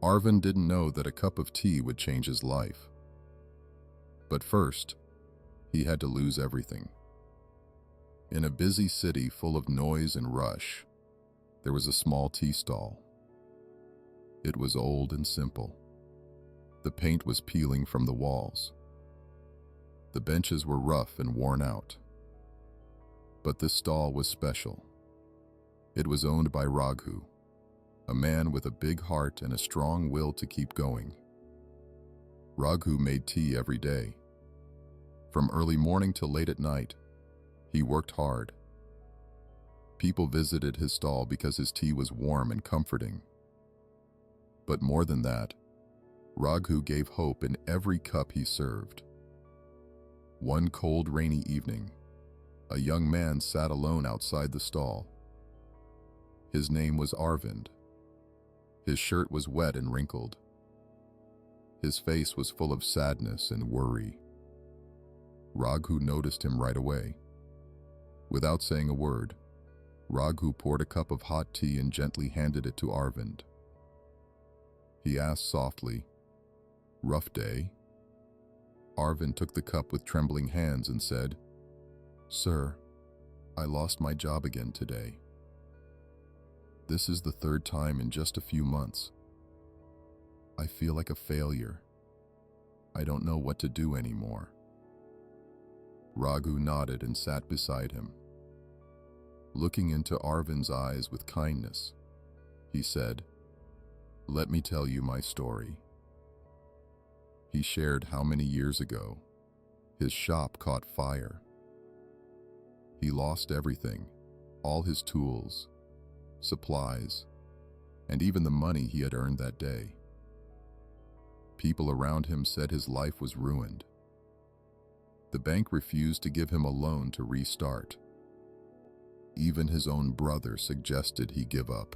Arvind didn't know that a cup of tea would change his life. But first, he had to lose everything. In a busy city full of noise and rush, there was a small tea stall. It was old and simple. The paint was peeling from the walls. The benches were rough and worn out. But this stall was special. It was owned by Raghu, a man with a big heart and a strong will to keep going. Raghu made tea every day. From early morning till late at night, he worked hard. People visited his stall because his tea was warm and comforting. But more than that, Raghu gave hope in every cup he served. One cold, rainy evening, a young man sat alone outside the stall. His name was Arvind. His shirt was wet and wrinkled. His face was full of sadness and worry. Raghu noticed him right away. Without saying a word, Raghu poured a cup of hot tea and gently handed it to Arvind. He asked softly, "Rough day?" Arvind took the cup with trembling hands and said, "Sir, I lost my job again today. This is the third time in just a few months. I feel like a failure. I don't know what to do anymore." Raghu nodded and sat beside him. Looking into Arvind's eyes with kindness, he said, "Let me tell you my story." He shared how many years ago his shop caught fire. He lost everything, all his tools, supplies, and even the money he had earned that day. People around him said his life was ruined. The bank refused to give him a loan to restart. Even his own brother suggested he give up.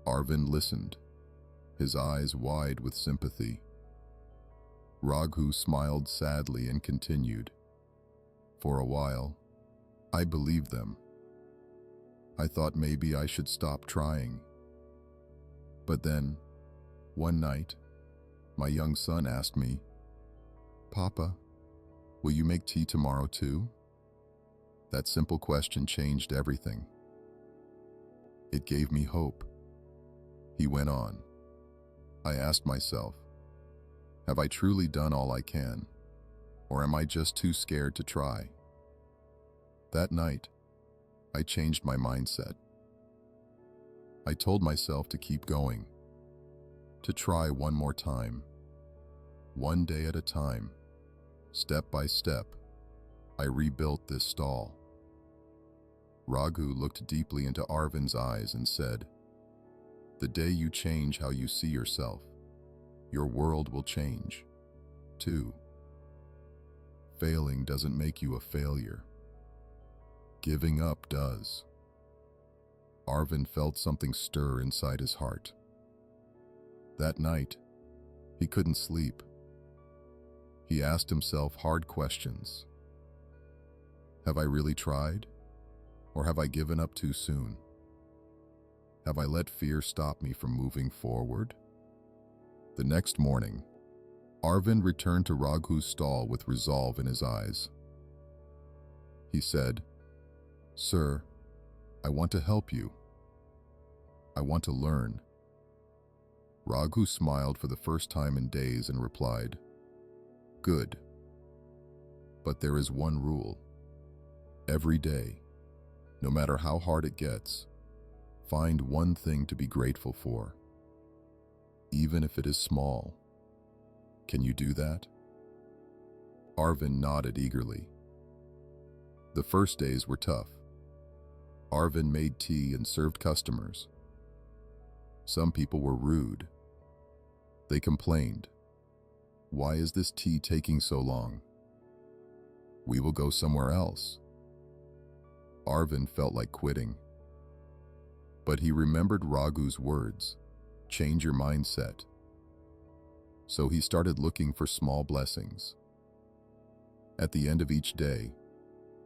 Arvind listened, his eyes wide with sympathy. Raghu smiled sadly and continued, "For a while, I believed them. I thought maybe I should stop trying. But then, one night, my young son asked me, 'Papa, will you make tea tomorrow too?' That simple question changed everything. It gave me hope." He went on, "I asked myself, have I truly done all I can, or am I just too scared to try?" That night, I changed my mindset. I told myself to keep going, to try one more time, one day at a time. Step by step, I rebuilt this stall. Raghu looked deeply into Arvind's eyes and said, "The day you change how you see yourself, your world will change, too. Failing doesn't make you a failure. Giving up does." Arvind felt something stir inside his heart. That night, he couldn't sleep. He asked himself hard questions. Have I really tried? Or have I given up too soon? Have I let fear stop me from moving forward? The next morning, Arvind returned to Raghu's stall with resolve in his eyes. He said, "Sir, I want to help you. I want to learn." Raghu smiled for the first time in days and replied, "Good. But there is one rule. Every day, no matter how hard it gets, find one thing to be grateful for, even if it is small. Can you do that?" Arvind nodded eagerly. The first days were tough. Arvind made tea and served customers. Some people were rude. They complained, "Why is this tea taking so long? We will go somewhere else." Arvind felt like quitting. But he remembered Raghu's words, "Change your mindset." So he started looking for small blessings. At the end of each day,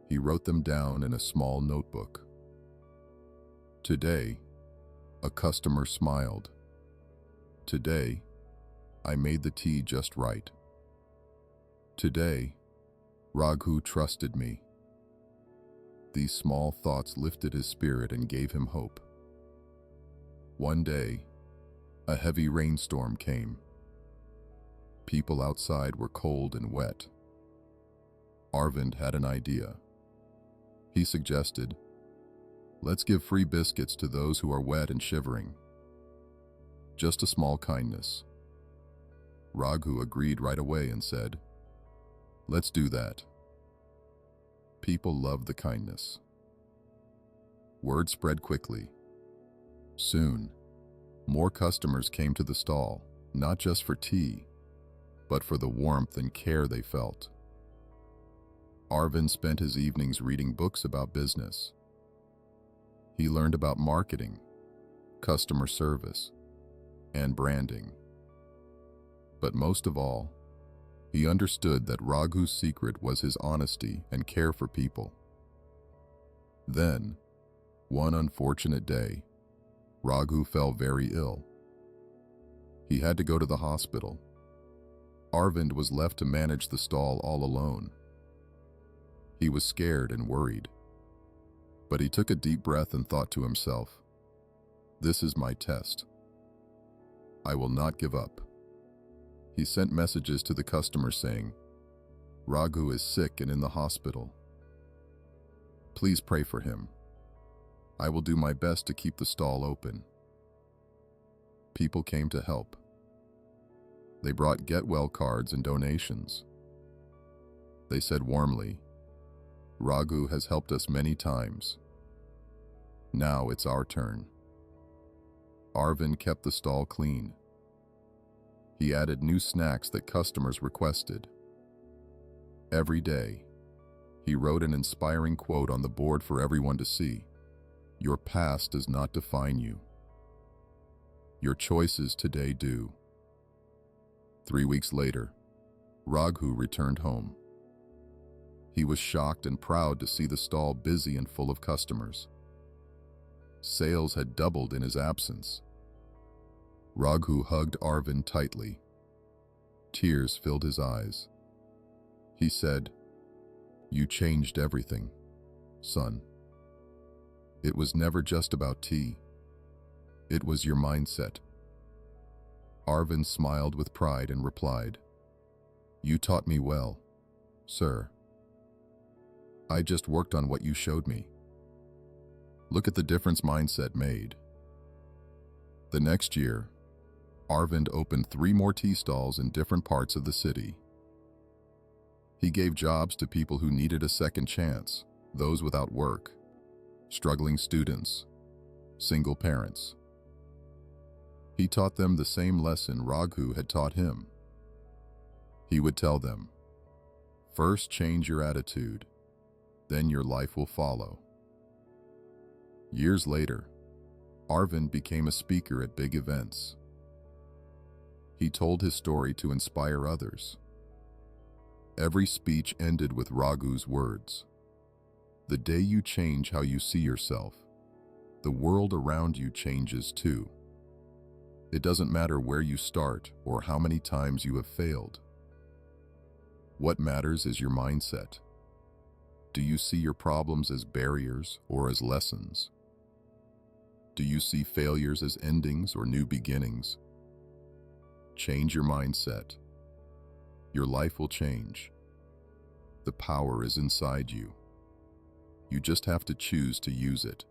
he wrote them down in a small notebook. Today, a customer smiled. Today, I made the tea just right. Today, Raghu trusted me. These small thoughts lifted his spirit and gave him hope. One day, a heavy rainstorm came. People outside were cold and wet. Arvind had an idea. He suggested, "Let's give free biscuits to those who are wet and shivering. Just a small kindness." Raghu agreed right away and said, "Let's do that." People loved the kindness. Word spread quickly. Soon, more customers came to the stall, not just for tea, but for the warmth and care they felt. Arvind spent his evenings reading books about business. He learned about marketing, customer service, and branding. But most of all, he understood that Raghu's secret was his honesty and care for people. Then, one unfortunate day, Raghu fell very ill. He had to go to the hospital. Arvind was left to manage the stall all alone. He was scared and worried. But he took a deep breath and thought to himself, "This is my test. I will not give up." He sent messages to the customers saying, "Raghu is sick and in the hospital. Please pray for him. I will do my best to keep the stall open." People came to help. They brought get well cards and donations. They said warmly, "Raghu has helped us many times. Now it's our turn." Arvind kept the stall clean. He added new snacks that customers requested. Every day, he wrote an inspiring quote on the board for everyone to see. "Your past does not define you. Your choices today do." 3 weeks later, Raghu returned home. He was shocked and proud to see the stall busy and full of customers. Sales had doubled in his absence. Raghu hugged Arvind tightly. Tears filled his eyes. He said, "You changed everything, son. It was never just about tea. It was your mindset." Arvind smiled with pride and replied, "You taught me well, sir. I just worked on what you showed me." Look at the difference mindset made. The next year, Arvind opened 3 more tea stalls in different parts of the city. He gave jobs to people who needed a second chance, those without work, struggling students, single parents. He taught them the same lesson Raghu had taught him. He would tell them, "First change your attitude, then your life will follow." Years later, Arvind became a speaker at big events. He told his story to inspire others. Every speech ended with Raghu's words, "The day you change how you see yourself, the world around you changes too." It doesn't matter where you start or how many times you have failed. What matters is your mindset. Do you see your problems as barriers or as lessons? Do you see failures as endings or new beginnings? Change your mindset. Your life will change. The power is inside you. You just have to choose to use it.